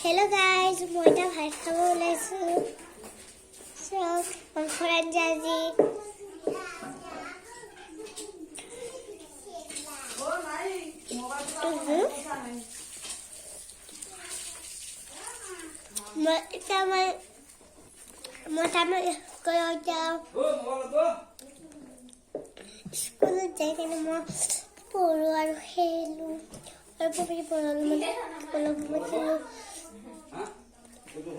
Hello guys, মই এটা ভাত খাব ওলাইছোঁ। চব মাংসৰ আঞ্জা আজি। মই স্কুলত যাওঁ। স্কুলত যাই কিনে মই পঢ়োঁ আৰু খেলোঁ। আৰু পঢ়ি পঢ়ালোঁ মানে অলপ সময় খেলোঁ। কিন্তু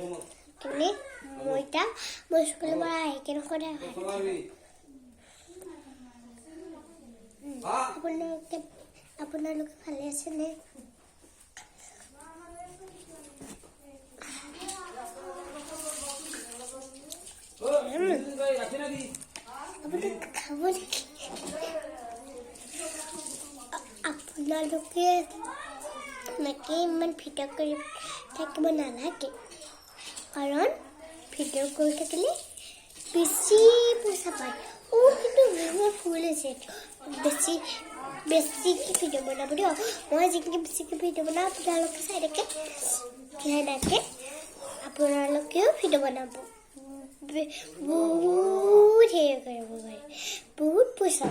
মই স্কুলৰ পৰা আহি কিনে সদায় আপোনালোকে ভালে আছেনে? খাব নেকি? আপোনালোকে এনেকৈ ইমান ভিডিঅ' কৰি থাকিব নালাগে, কাৰণ ভিডিঅ' কৰি থাকিলে বেছি পইচা পায়। কিন্তু মোৰ ভুল হৈছে, বেছিকৈ ভিডিঅ' বনাব দিয়ক। মই যিখিনি বেছিকৈ ভিডিঅ' বনাওঁ আপোনালোকে চাই থাকে, সেনেকৈ আপোনালোকেও ভিডিঅ' বনাব। বহুত হেৰি কৰিব পাৰে, বহুত পইচা।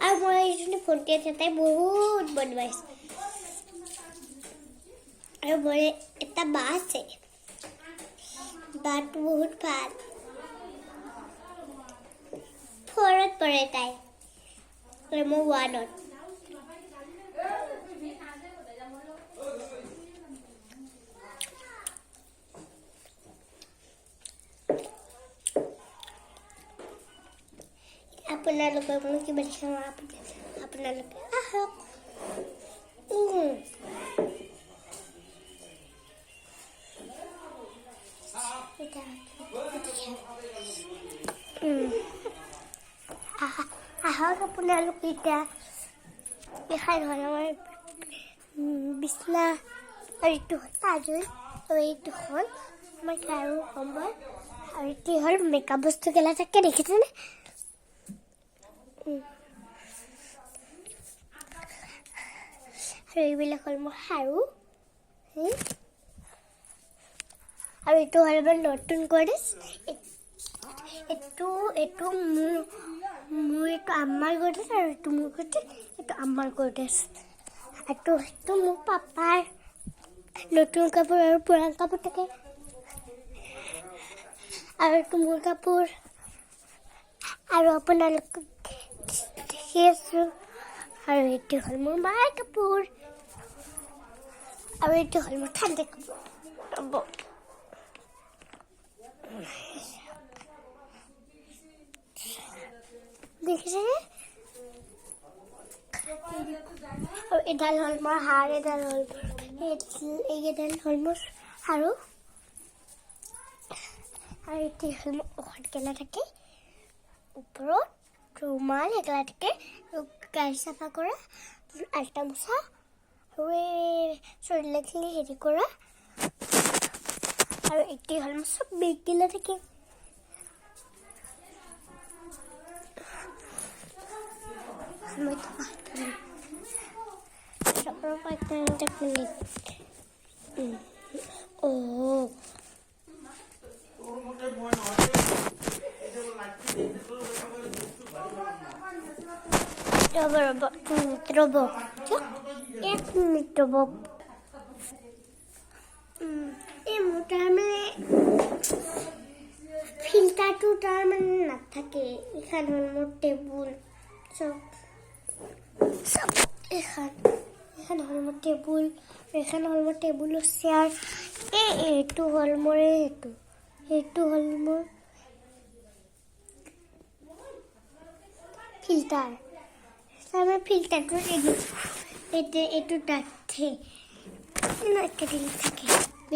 আৰু মই এইজনী ভণ্টি আছে, তাই বহুত বদমাইছ। আৰু মোৰ এটা বা আছে, বাটো বহুত ভাল। 4ত পঢ়ে তাই, আৰু মই 1ত। আপোনালোকৰ মই কিবা দেখাম, আপোনালোকে আহক। আহক আপোনালোকে এতিয়া দেখাই নহয় আমাৰ বিছনা, আৰু এইটো হ'ল তাজোল, আৰু এইটো হ'ল আমাৰ গাৰু কম্বল, আৰু এইটো হ'ল মেকআপ বস্তু গেলা থাকে, দেখিছেনে? আৰু এইবিলাক হ'ল মোৰ সাৰু, আৰু এইটো হ'ল মোৰ নতুন গড্ৰেজ। এইটো এইটো আমাৰ গড্ৰেজ, আৰু এইটো মোৰ গড্ৰেজ, এইটো আমাৰ গড্ৰেজ। এইটো মোৰ পাপাৰ নতুন কাপোৰ আৰু পুৰাণ কাপোৰ থাকে, আৰু এইটো মোৰ কাপোৰ। আৰু আপোনালোক দেখি আছোঁ, আৰু এইটো হ'ল মোৰ মাৰ কাপোৰ, আৰু এইটো হ'ল মোৰ ঠাণ্ডা কাপোৰ। দেখিছেনে? আৰু এডাল হ'ল মোৰ হাৰ, এডাল হ'ল এইকেইডাল হ'ল মোৰ সাৰু, আৰু এইটো হ'ল মোৰ ঔষধ গেলা থাকে, ওপৰত ৰুমাল এগলা থাকে, গাড়ী চাফা কৰা, আল্টা মোচা, আৰু চৰিলাখিনি হেৰি কৰা, আৰু এইটো হ'ল মোৰ চব বেগগিলা থাকে। ৰ'ব 1 মিনিট ৰ'ব। মোৰ তাৰমানে ফিল্টাৰটো তাৰমানে নাথাকে। এইখন হ'ল মোৰ টেবুল, এইখন হ'ল মোৰ টেবুল, এইখন হ'ল মোৰ টেবুলৰ চেয়াৰ, এইটো হ'ল মোৰ এইটো হ'ল মোৰ ফিল্টাৰ। তাৰমানে ফিল্টাৰটো এইটো তাতে একটা দিল থাকে,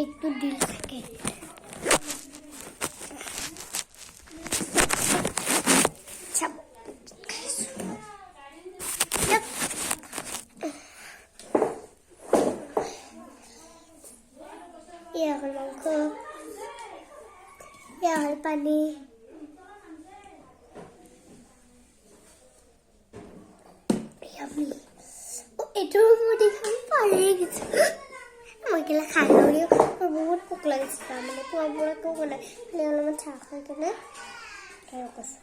একটু দিল থাকে। এয়া হ'ল মাংস, এয়া হ'ল পানী, এইটো মই দেখাম পাহৰি গৈছোঁ। মই লাগিলে খাই লওঁ দিওঁ মোৰ বহুত ভোক লাগিছে মানে পুৱা পুৰা একো কোৱা নাই খালি অলপমান চাহ খাই কেনে আৰু কৈছোঁ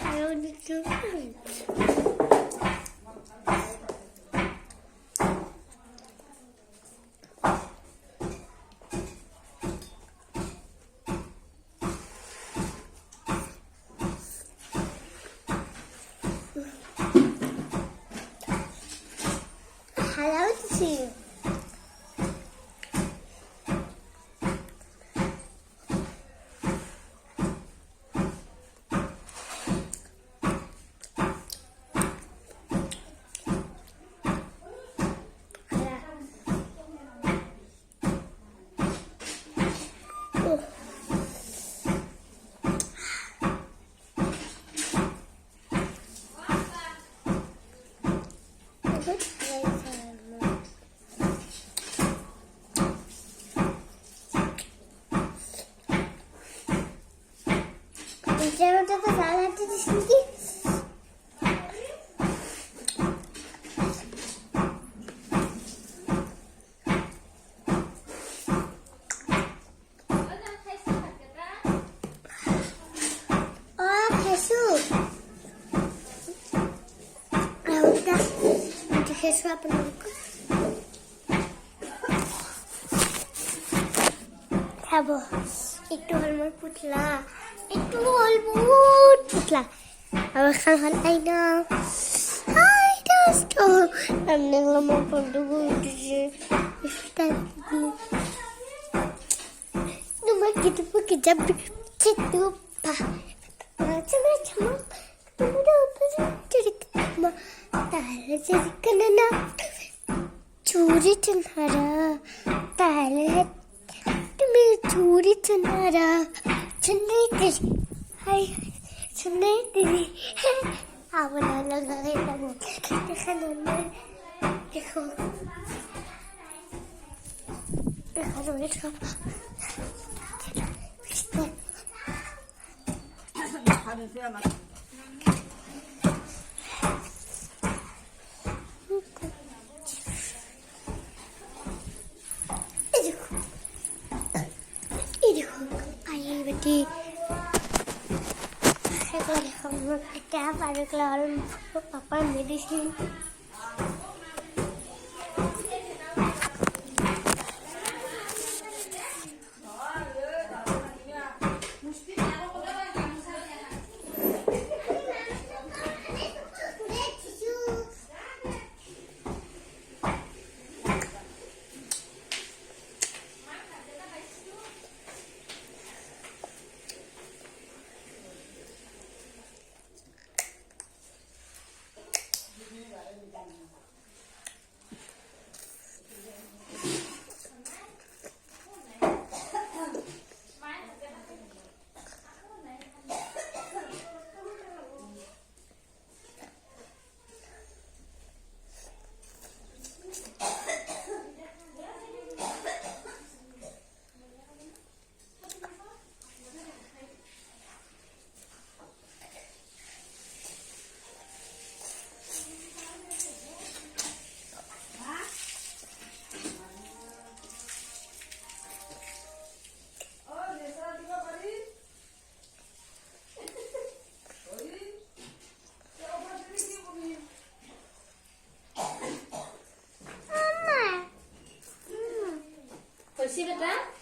খাইও দিছোঁ Hello to you. Quiero que te salga antes de sentir. Oh, Jesús. Ahorita, Jesús va a poner খাবো একটু হলমল পুতলা একটু হলমুট পুতলা আবার খান হল আইনা আইনা তো আমনে লমো পন্ডু দিছে ইফতা Numa gitu porque já citu pa cuma cuma tunggu apa jadi cuma tahle jadi kenana curi cenara tahle तुम्हें चूड़ी चुनारा चुन्नी तेरी हाय चुन्नी तेरी आवला लगा है तब देखा ना देखो देखा तो ये सब Di saya kalau kita pada keluar papa medicine खुशी बेटा